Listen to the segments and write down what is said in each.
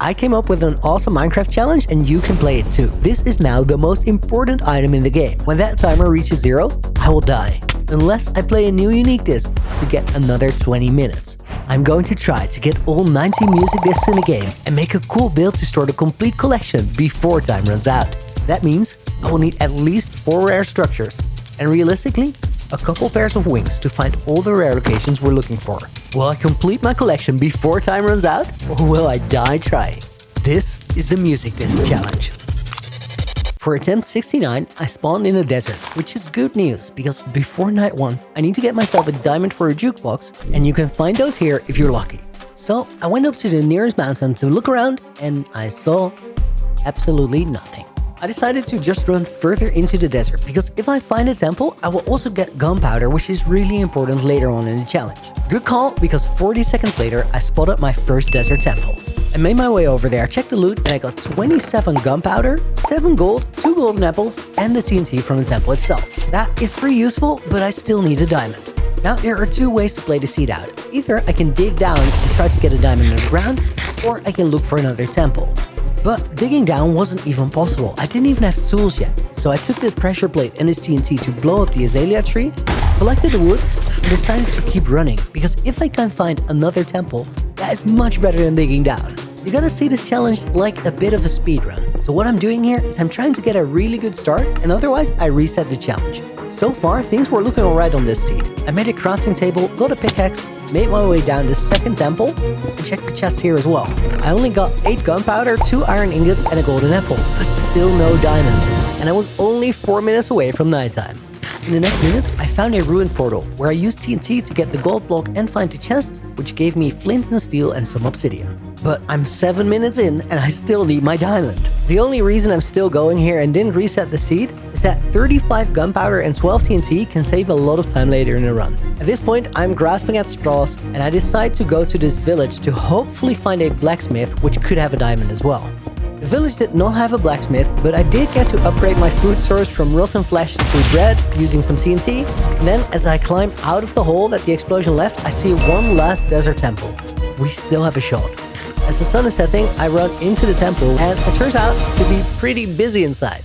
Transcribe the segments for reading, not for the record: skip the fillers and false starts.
I came up with an awesome Minecraft challenge and you can play it too. This is now the most important item in the game. When that timer reaches 0, I will die. Unless I play a new unique disc to get another 20 minutes. I'm going to try to get all 90 music discs in the game and make a cool build to store the complete collection before time runs out. That means I will need at least 4 rare structures and realistically, a couple pairs of wings to find all the rare locations we're looking for. Will I complete my collection before time runs out or will I die trying? This is the music disc challenge. For attempt 69, I spawned in a desert, which is good news because before night 1, I need to get myself a diamond for a jukebox and you can find those here if you're lucky. So I went up to the nearest mountain to look around and I saw absolutely nothing. I decided to just run further into the desert because if I find a temple, I will also get gunpowder, which is really important later on in the challenge. Good call, because 40 seconds later, I spotted my first desert temple. I made my way over there, checked the loot, and I got 27 gunpowder, 7 gold, 2 golden apples, and the TNT from the temple itself. That is pretty useful, but I still need a diamond. Now, there are 2 ways to play the seed out. Either I can dig down and try to get a diamond in the ground, or I can look for another temple. But digging down wasn't even possible. I didn't even have tools yet. So I took the pressure plate and this TNT to blow up the azalea tree, collected the wood, and decided to keep running. Because if I can find another temple, that is much better than digging down. You're gonna see this challenge like a bit of a speed run. So what I'm doing here is I'm trying to get a really good start, and otherwise I reset the challenge. So far, things were looking alright on this seed. I made a crafting table, got a pickaxe, made my way down the second temple, and checked the chests here as well. I only got 8 gunpowder, 2 iron ingots, and a golden apple, but still no diamond. And I was only 4 minutes away from nighttime. In the next minute, I found a ruined portal, where I used TNT to get the gold block and find the chest, which gave me flint and steel and some obsidian. But I'm 7 minutes in and I still need my diamond. The only reason I'm still going here and didn't reset the seed is that 35 gunpowder and 12 TNT can save a lot of time later in the run. At this point, I'm grasping at straws and I decide to go to this village to hopefully find a blacksmith which could have a diamond as well. The village did not have a blacksmith, but I did get to upgrade my food source from rotten flesh to bread using some TNT. And then as I climb out of the hole that the explosion left, I see one last desert temple. We still have a shot. As the sun is setting, I run into the temple and it turns out to be pretty busy inside.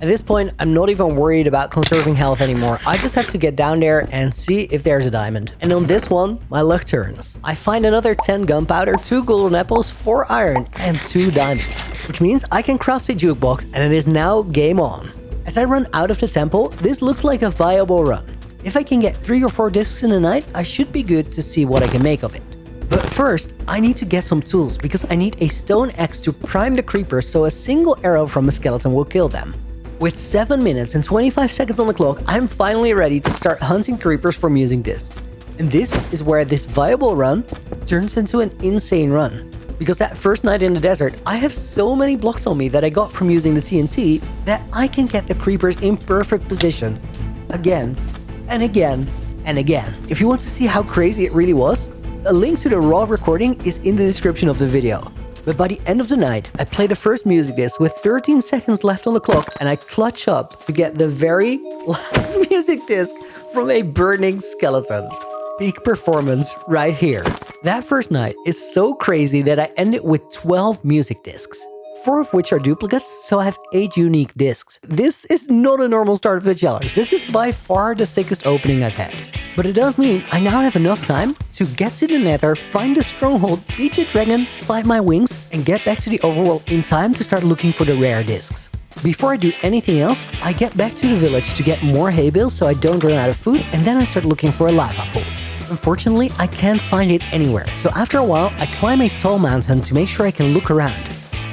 At this point, I'm not even worried about conserving health anymore. I just have to get down there and see if there's a diamond. And on this one, my luck turns. I find another 10 gunpowder, 2 golden apples, 4 iron, and 2 diamonds. Which means I can craft a jukebox and it is now game on. As I run out of the temple, this looks like a viable run. If I can get 3 or 4 discs in a night, I should be good to see what I can make of it. But first, I need to get some tools because I need a stone axe to prime the creepers so a single arrow from a skeleton will kill them. With 7 minutes and 25 seconds on the clock, I'm finally ready to start hunting creepers for music discs. And this is where this viable run turns into an insane run. Because that first night in the desert, I have so many blocks on me that I got from using the TNT that I can get the creepers in perfect position. Again, and again, and again. If you want to see how crazy it really was, a link to the raw recording is in the description of the video. But by the end of the night, I play the first music disc with 13 seconds left on the clock and I clutch up to get the very last music disc from a burning skeleton. Peak performance right here. That first night is so crazy that I ended with 12 music discs. 4 of which are duplicates, so I have 8 unique discs. This is not a normal start of the challenge. This is by far the sickest opening I've had. But it does mean I now have enough time to get to the nether, find the stronghold, beat the dragon, find my wings, and get back to the overworld in time to start looking for the rare discs. Before I do anything else, I get back to the village to get more hay bales so I don't run out of food, and then I start looking for a lava pool. Unfortunately, I can't find it anywhere, so after a while, I climb a tall mountain to make sure I can look around.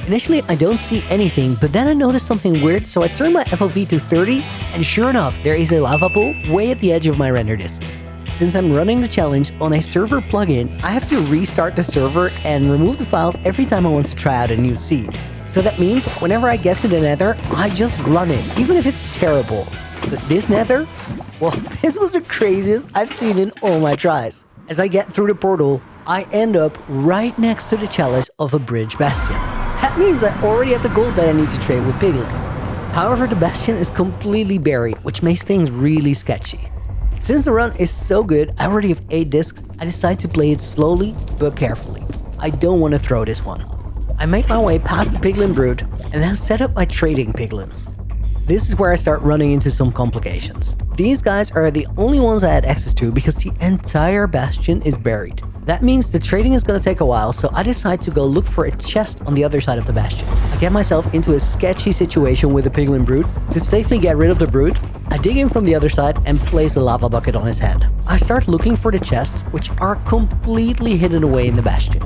Initially, I don't see anything, but then I notice something weird, so I turn my FOV to 30, and sure enough, there is a lava pool way at the edge of my render distance. Since I'm running the challenge on a server plugin, I have to restart the server and remove the files every time I want to try out a new seed. So that means whenever I get to the nether, I just run it, even if it's terrible. But this nether, well, this was the craziest I've seen in all my tries. As I get through the portal, I end up right next to the chalice of a bridge bastion. That means I already have the gold that I need to trade with piglins. However, the bastion is completely buried, which makes things really sketchy. Since the run is so good, I already have 8 discs, I decide to play it slowly but carefully. I don't want to throw this one. I make my way past the piglin brood and then set up my trading piglins. This is where I start running into some complications. These guys are the only ones I had access to because the entire bastion is buried. That means the trading is gonna take a while, so I decide to go look for a chest on the other side of the bastion. I get myself into a sketchy situation with the piglin brood. To safely get rid of the brood, I dig in from the other side and place the lava bucket on his head. I start looking for the chests, which are completely hidden away in the bastion.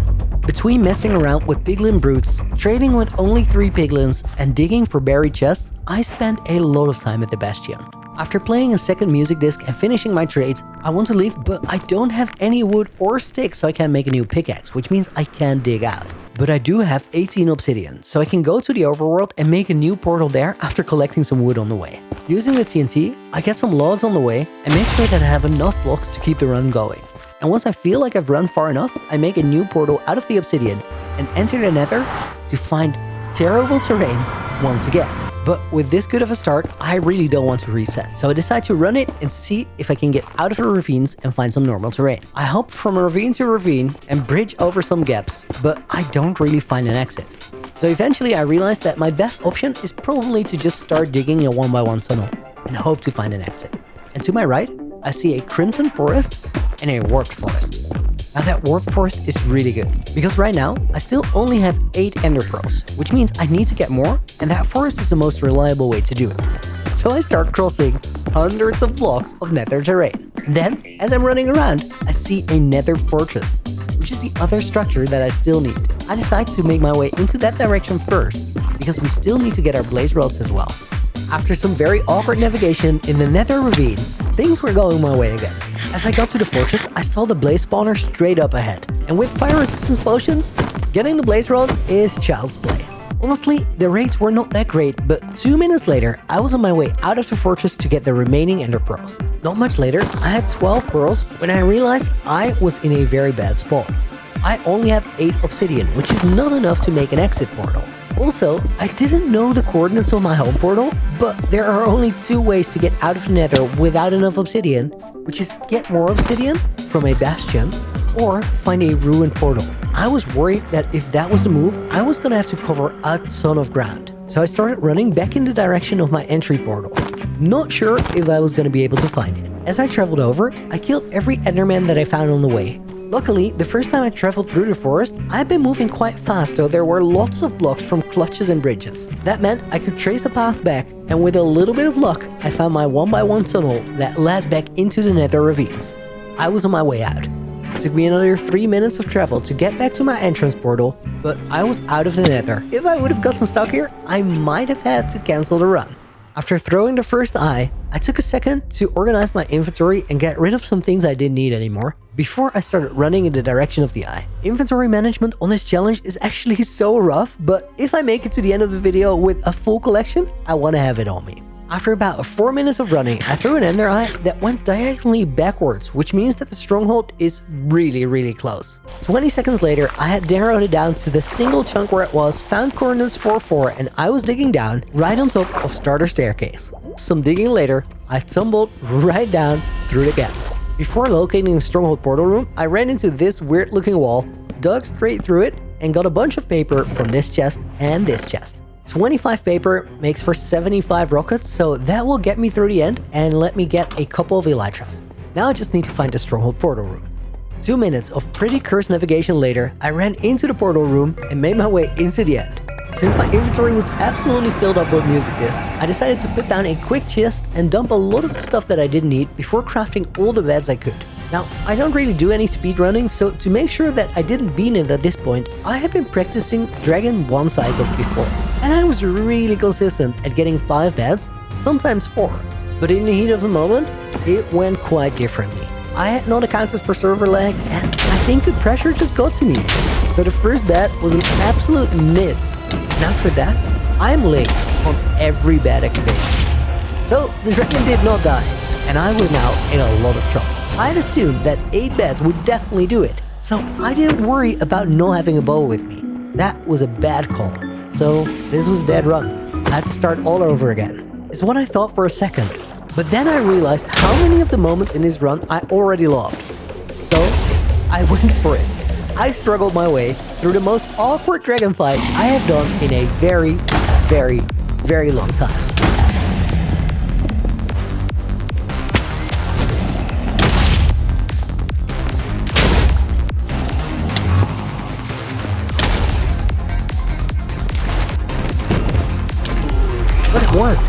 Between messing around with piglin broods, trading with only 3 piglins, and digging for buried chests, I spent a lot of time at the bastion. After playing a second music disc and finishing my trades, I want to leave, but I don't have any wood or sticks, so I can't make a new pickaxe, which means I can't dig out. But I do have 18 obsidian, so I can go to the overworld and make a new portal there after collecting some wood on the way. Using the TNT, I get some logs on the way and make sure that I have enough blocks to keep the run going. And once I feel like I've run far enough, I make a new portal out of the obsidian and enter the nether to find terrible terrain once again. But with this good of a start, I really don't want to reset, so I decide to run it and see if I can get out of the ravines and find some normal terrain. I hop from ravine to ravine and bridge over some gaps, but I don't really find an exit. So eventually I realized that my best option is probably to just start digging a 1x1 tunnel and hope to find an exit. And to my right, I see a crimson forest and a warped forest. Now that warped forest is really good, because right now I still only have 8 ender pearls, which means I need to get more, and that forest is the most reliable way to do it. So I start crossing hundreds of blocks of nether terrain. And then, as I'm running around, I see a nether fortress, which is the other structure that I still need. I decide to make my way into that direction first, because we still need to get our blaze rods as well. After some very awkward navigation in the nether ravines, things were going my way again. As I got to the fortress, I saw the blaze spawner straight up ahead. And with fire resistance potions, getting the blaze rods is child's play. Honestly, the raids were not that great, but 2 minutes later, I was on my way out of the fortress to get the remaining ender pearls. Not much later, I had 12 pearls when I realized I was in a very bad spot. I only have 8 obsidian, which is not enough to make an exit portal. Also, I didn't know the coordinates of my home portal, but there are only 2 ways to get out of the nether without enough obsidian, which is get more obsidian from a bastion or find a ruined portal. I was worried that if that was the move, I was gonna have to cover a ton of ground. So I started running back in the direction of my entry portal. Not sure if I was gonna be able to find it. As I traveled over, I killed every enderman that I found on the way. Luckily, the first time I traveled through the forest, I'd been moving quite fast, so there were lots of blocks from clutches and bridges. That meant I could trace the path back, and with a little bit of luck, I found my 1x1 tunnel that led back into the nether ravines. I was on my way out. It took me another 3 minutes of travel to get back to my entrance portal, but I was out of the nether. If I would have gotten stuck here, I might have had to cancel the run. After throwing the first eye, I took a second to organize my inventory and get rid of some things I didn't need anymore before I started running in the direction of the eye. Inventory management on this challenge is actually so rough, but if I make it to the end of the video with a full collection, I want to have it on me. After about 4 minutes of running, I threw an ender eye that went diagonally backwards, which means that the stronghold is really close. 20 seconds later, I had narrowed it down to the single chunk where it was, found coordinates 4-4, and I was digging down right on top of starter staircase. Some digging later, I tumbled right down through the gap. Before locating the stronghold portal room, I ran into this weird looking wall, dug straight through it, and got a bunch of paper from this chest and this chest. 25 paper makes for 75 rockets, so that will get me through the end and let me get a couple of elytras. Now I just need to find the stronghold portal room. 2 minutes of pretty cursed navigation later, I ran into the portal room and made my way into the end. Since my inventory was absolutely filled up with music discs, I decided to put down a quick chest and dump a lot of the stuff that I didn't need before crafting all the beds I could. Now, I don't really do any speedrunning, so to make sure that I didn't beat it at this point, I had been practicing Dragon 1 cycles before, and I was really consistent at getting 5 beds, sometimes 4. But in the heat of the moment, it went quite differently. I had not accounted for server lag, and I think the pressure just got to me. So the first bed was an absolute miss, and after that, I'm late on every bed activation. So the dragon did not die, and I was now in a lot of trouble. I had assumed that 8 beds would definitely do it, so I didn't worry about not having a bow with me. That was a bad call, so this was a dead run. I had to start all over again, is what I thought for a second. But then I realized how many of the moments in this run I already loved. So I went for it. I struggled my way through the most awkward dragon fight I have done in a very, very, very long time. But it worked.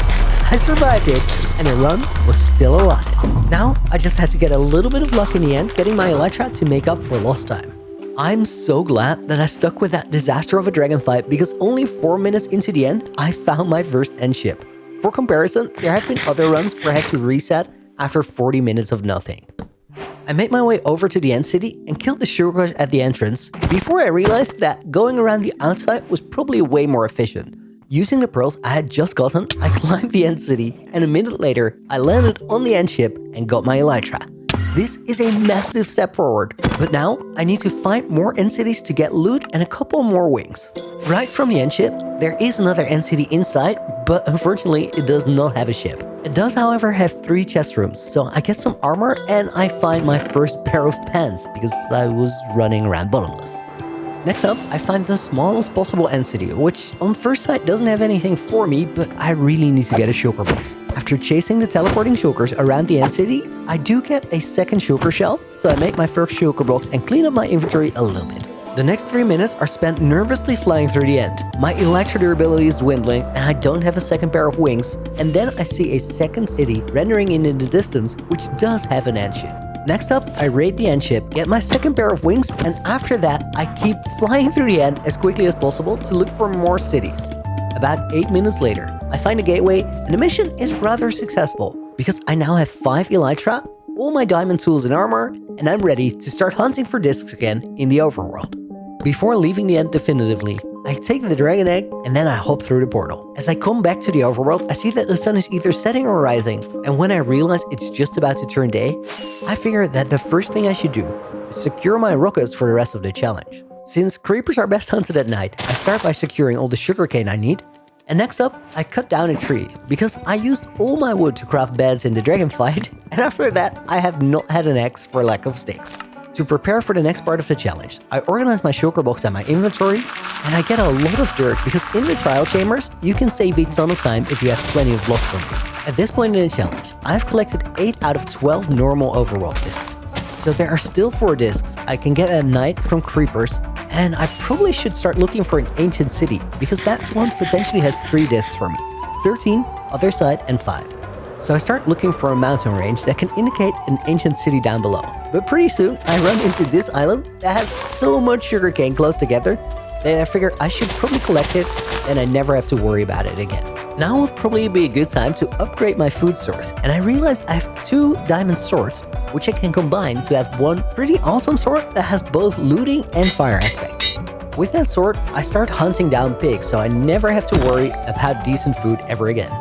I survived it, and the run was still alive. Now, I just had to get a little bit of luck in the end, getting my Elytra to make up for lost time. I'm so glad that I stuck with that disaster of a dragon fight, because only 4 minutes into the end, I found my first end ship. For comparison, there have been other runs where I had to reset after 40 minutes of nothing. I made my way over to the end city and killed the sugar rush at the entrance before I realized that going around the outside was probably way more efficient. Using the pearls I had just gotten, I climbed the end city, and a minute later, I landed on the end ship and got my Elytra. This is a massive step forward, but now I need to find more end cities to get loot and a couple more wings. Right from the end ship, there is another end city inside, but unfortunately it does not have a ship. It does, however, have 3 chest rooms, so I get some armor and I find my first pair of pants because I was running around bottomless. Next up, I find the smallest possible end city, which on first sight doesn't have anything for me, but I really need to get a shulker box. After chasing the teleporting shulkers around the end city, I do get a second shulker shell, so I make my first shulker box and clean up my inventory a little bit. The next 3 minutes are spent nervously flying through the end. My Elytra durability is dwindling and I don't have a second pair of wings, and then I see a second city rendering in the distance, which does have an end ship. Next up, I raid the end ship, get my second pair of wings, and after that, I keep flying through the end as quickly as possible to look for more cities. About 8 minutes later, I find a gateway, and the mission is rather successful, because I now have 5 Elytra, all my diamond tools and armor, and I'm ready to start hunting for discs again in the overworld. Before leaving the end definitively, I take the dragon egg and then I hop through the portal. As I come back to the overworld, I see that the sun is either setting or rising, and when I realize it's just about to turn day, I figure that the first thing I should do is secure my rockets for the rest of the challenge. Since creepers are best hunted at night, I start by securing all the sugarcane I need, and next up, I cut down a tree, because I used all my wood to craft beds in the dragon fight, and after that, I have not had an axe for lack of sticks. To prepare for the next part of the challenge, I organize my shulker box and my inventory, and I get a lot of dirt because in the trial chambers, you can save a ton of time if you have plenty of blocks from you. At this point in the challenge, I've collected 8 out of 12 normal overworld discs. So there are still 4 discs I can get at night from creepers, and I probably should start looking for an ancient city because that one potentially has 3 discs for me. 13, other side, and 5. So I start looking for a mountain range that can indicate an ancient city down below. But pretty soon, I run into this island that has so much sugarcane close together that I figure I should probably collect it and I never have to worry about it again. Now would probably be a good time to upgrade my food source, and I realize I have 2 diamond swords, which I can combine to have one pretty awesome sword that has both looting and fire aspect. With that sword, I start hunting down pigs so I never have to worry about decent food ever again.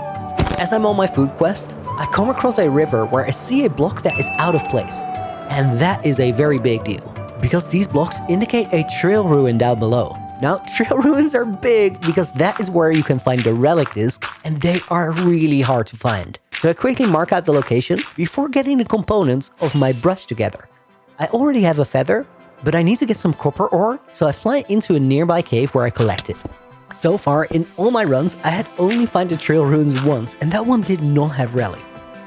As I'm on my food quest, I come across a river where I see a block that is out of place. And that is a very big deal, because these blocks indicate a trail ruin down below. Now, trail ruins are big because that is where you can find the relic disc, and they are really hard to find. So I quickly mark out the location before getting the components of my brush together. I already have a feather, but I need to get some copper ore, so I fly into a nearby cave where I collect it. So far, in all my runs, I had only found the trail ruins once, and that one did not have relic.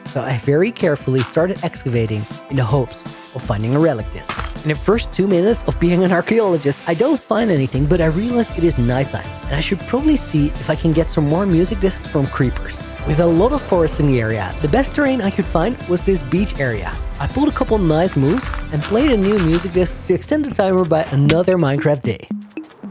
So I very carefully started excavating in the hopes of finding a relic disc. In the first 2 minutes of being an archaeologist, I don't find anything, but I realize it is nighttime, and I should probably see if I can get some more music discs from creepers. With a lot of forest in the area, the best terrain I could find was this beach area. I pulled a couple nice moves and played a new music disc to extend the timer by another Minecraft day.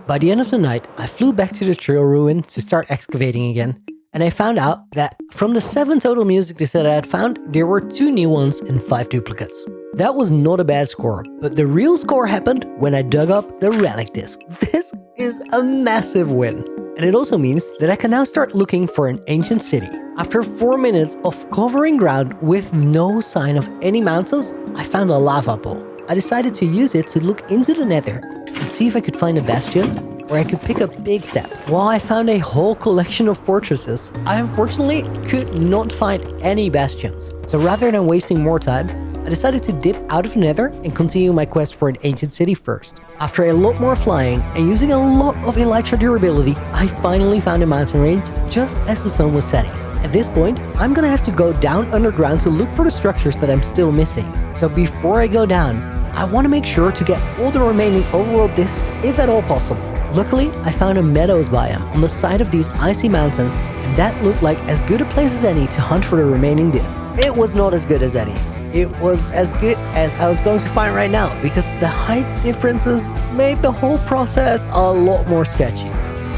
By the end of the night, I flew back to the trail ruin to start excavating again, and I found out that from the 7 total music discs that I had found, there were 2 new ones and 5 duplicates. That was not a bad score, but the real score happened when I dug up the relic disc. This is a massive win. And it also means that I can now start looking for an ancient city. After 4 minutes of covering ground with no sign of any mountains, I found a lava pool. I decided to use it to look into the nether and see if I could find a bastion where I could pick up big step. While I found a whole collection of fortresses, I unfortunately could not find any bastions. So rather than wasting more time, I decided to dip out of the nether and continue my quest for an ancient city first. After a lot more flying and using a lot of elytra durability, I finally found a mountain range just as the sun was setting. At this point, I'm gonna have to go down underground to look for the structures that I'm still missing. So before I go down, I want to make sure to get all the remaining overworld discs if at all possible. Luckily, I found a meadows biome on the side of these icy mountains, and that looked like as good a place as any to hunt for the remaining discs. It was not as good as any. It was as good as I was going to find right now, because the height differences made the whole process a lot more sketchy.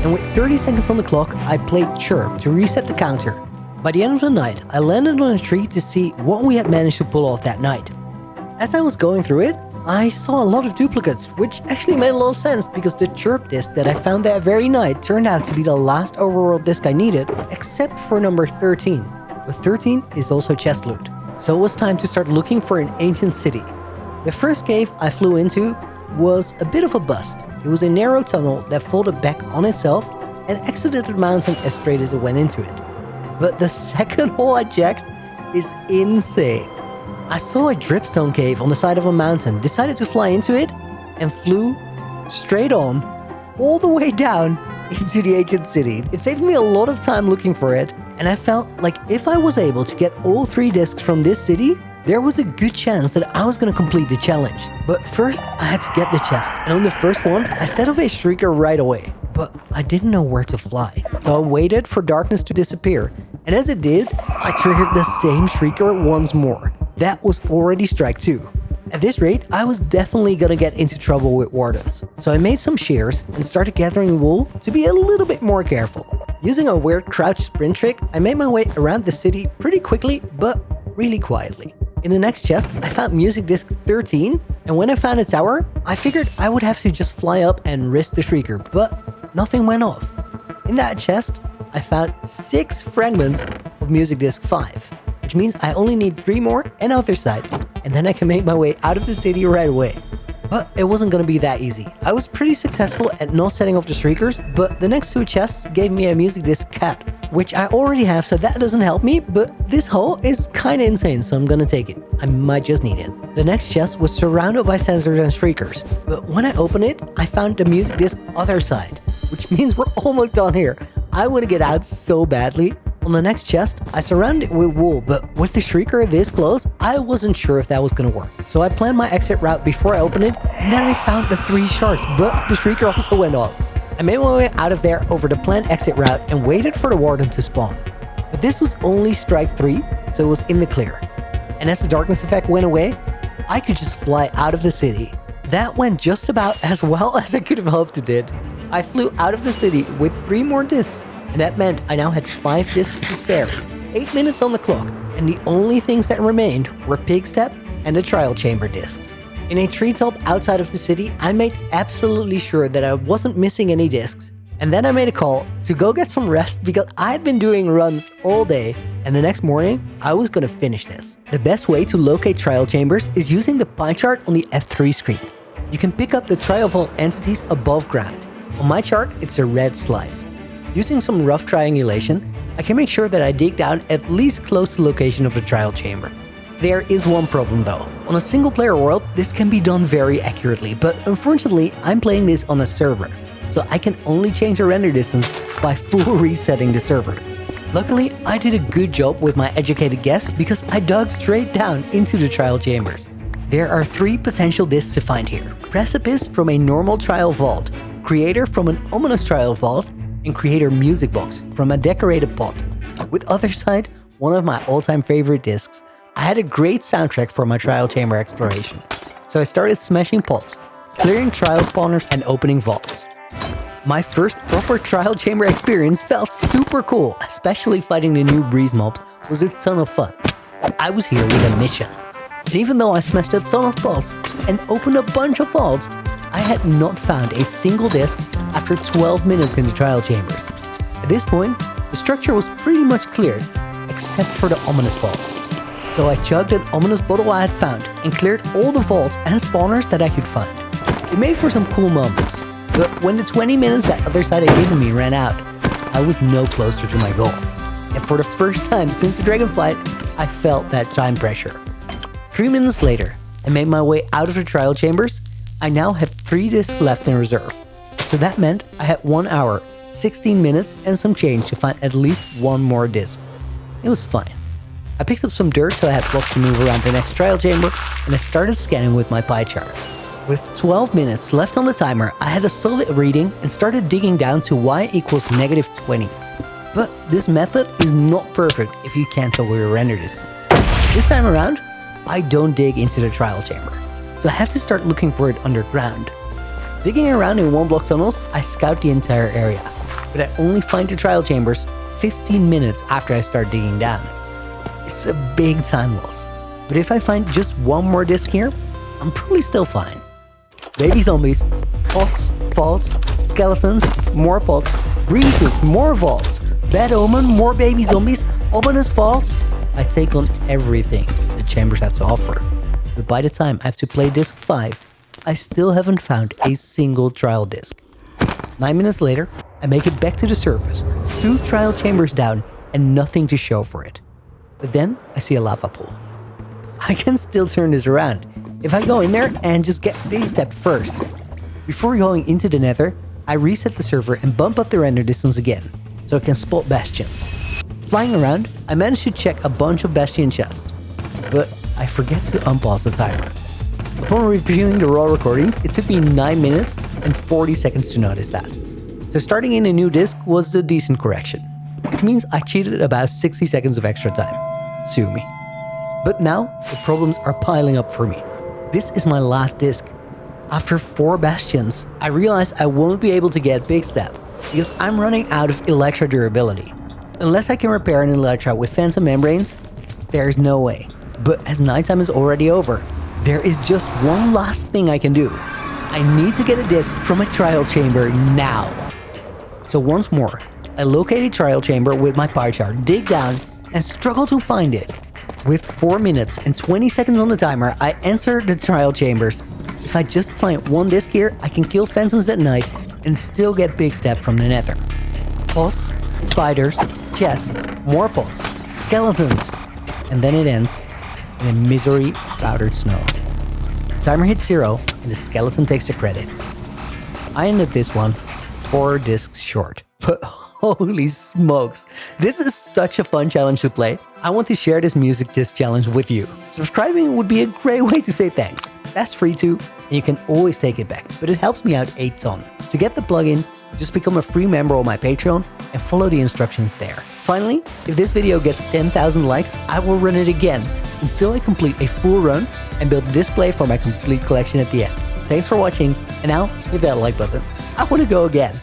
And with 30 seconds on the clock, I played Cherof to reset the counter. By the end of the night, I landed on a tree to see what we had managed to pull off that night. As I was going through it, I saw a lot of duplicates, which actually made a lot of sense because the Cherof disc that I found that very night turned out to be the last overworld disc I needed, except for number 13. But 13 is also chest loot. So it was time to start looking for an ancient city. The first cave I flew into was a bit of a bust. It was a narrow tunnel that folded back on itself and exited the mountain as straight as it went into it. But the second hole I checked is insane. I saw a dripstone cave on the side of a mountain, decided to fly into it, and flew straight on, all the way down into the ancient city. It saved me a lot of time looking for it, and I felt like if I was able to get all 3 discs from this city, there was a good chance that I was going to complete the challenge. But first, I had to get the chest, and on the first one, I set off a shrieker right away. But I didn't know where to fly, so I waited for darkness to disappear, and as it did, I triggered the same shrieker once more. That was already strike 2. At this rate, I was definitely gonna get into trouble with wardens, so I made some shears and started gathering wool to be a little bit more careful. Using a weird crouch sprint trick, I made my way around the city pretty quickly, but really quietly. In the next chest, I found music disc 13, and when I found a tower, I figured I would have to just fly up and risk the shrieker, but nothing went off. In that chest, I found 6 fragments of music disc 5, which means I only need 3 more and other side, and then I can make my way out of the city right away. But it wasn't gonna be that easy. I was pretty successful at not setting off the shriekers, but the next 2 chests gave me a music disc cat, which I already have, so that doesn't help me, but this hole is kinda insane, so I'm gonna take it. I might just need it. The next chest was surrounded by sensors and shriekers, but when I opened it, I found the music disc other side, which means we're almost done here. I want to get out so badly. On the next chest, I surrounded it with wool, but with the shrieker this close, I wasn't sure if that was gonna work. So I planned my exit route before I opened it, and then I found the 3 shards, but the shrieker also went off. I made my way out of there over the planned exit route and waited for the warden to spawn. But this was only strike 3, so it was in the clear. And as the darkness effect went away, I could just fly out of the city. That went just about as well as I could have hoped it did. I flew out of the city with 3 more discs, and that meant I now had 5 discs to spare, 8 minutes on the clock, and the only things that remained were Pig Step and the Trial Chamber discs. In a treetop outside of the city, I made absolutely sure that I wasn't missing any discs, and then I made a call to go get some rest because I had been doing runs all day, and the next morning, I was gonna finish this. The best way to locate Trial Chambers is using the pie chart on the F3 screen. You can pick up the Trial Vault entities above ground. On my chart, it's a red slice. Using some rough triangulation, I can make sure that I dig down at least close to the location of the Trial Chamber. There is one problem though. On a single player world, this can be done very accurately, but unfortunately, I'm playing this on a server, so I can only change the render distance by full resetting the server. Luckily, I did a good job with my educated guess because I dug straight down into the Trial Chambers. There are 3 potential discs to find here: Precipice from a normal Trial Vault, Creator from an ominous Trial Vault, and Creator Music Box from a decorated pot. With other side, one of my all-time favorite discs, I had a great soundtrack for my Trial Chamber exploration. So I started smashing pots, clearing trial spawners, and opening vaults. My first proper Trial Chamber experience felt super cool, especially fighting the new breeze mobs was a ton of fun. I was here with a mission. And even though I smashed a ton of pots and opened a bunch of vaults, I had not found a single disc after 12 minutes in the Trial Chambers. At this point, the structure was pretty much cleared, except for the ominous vaults. So I chugged an ominous bottle I had found and cleared all the vaults and spawners that I could find. It made for some cool moments, but when the 20 minutes that other side had given me ran out, I was no closer to my goal. And for the first time since the Dragonflight, I felt that time pressure. 3 minutes later, I made my way out of the Trial Chambers. I now had 3 discs left in reserve. So that meant I had 1 hour, 16 minutes and some change to find at least one more disc. It was fine. I picked up some dirt so I had blocks to move around the next trial chamber, and I started scanning with my pie chart. With 12 minutes left on the timer, I had a solid reading and started digging down to y equals -20. But this method is not perfect if you can't tell your render distance. This time around, I don't dig into the trial chamber, so I have to start looking for it underground. Digging around in 1-block tunnels, I scout the entire area, but I only find the trial chambers 15 minutes after I start digging down. It's a big time loss, but if I find just one more disc here, I'm probably still fine. Baby zombies, pots, vaults, skeletons, more pots, breezes, more vaults, bad omen, more baby zombies, ominous vaults. I take on everything the chambers have to offer. But by the time I have to play disc 5, I still haven't found a single trial disc. 9 minutes later, I make it back to the surface, 2 trial chambers down and nothing to show for it. But then I see a lava pool. I can still turn this around if I go in there and just get big step first. Before going into the nether, I reset the server and bump up the render distance again, so I can spot bastions. Flying around, I managed to check a bunch of bastion chests, but I forget to unpause the timer. Upon reviewing the raw recordings, it took me 9 minutes and 40 seconds to notice that. So starting in a new disc was a decent correction, which means I cheated about 60 seconds of extra time. Sue me. But now, the problems are piling up for me. This is my last disc. After 4 bastions, I realize I won't be able to get Big Step, because I'm running out of Electra durability. Unless I can repair an Electra with Phantom Membranes, there is no way. But as nighttime is already over, there is just one last thing I can do. I need to get a disc from a trial chamber now. So once more, I locate a trial chamber with my pie chart, dig down, and struggle to find it. With 4 minutes and 20 seconds on the timer, I enter the trial chambers. If I just find one disc here, I can kill phantoms at night and still get Big Step from the nether. Pots, spiders, chests, more pots, skeletons, and then it ends in a misery powdered snow. The timer hits 0 and the skeleton takes the credits. I ended this one 4 discs short, but holy smokes, this is such a fun challenge to play. I want to share this music disc challenge with you. Subscribing would be a great way to say thanks. That's free too, and you can always take it back, but it helps me out a ton. To get the plugin, just become a free member on my Patreon and follow the instructions there. Finally, if this video gets 10,000 likes, I will run it again until I complete a full run and build a display for my complete collection at the end. Thanks for watching, and now hit that like button. I want to go again.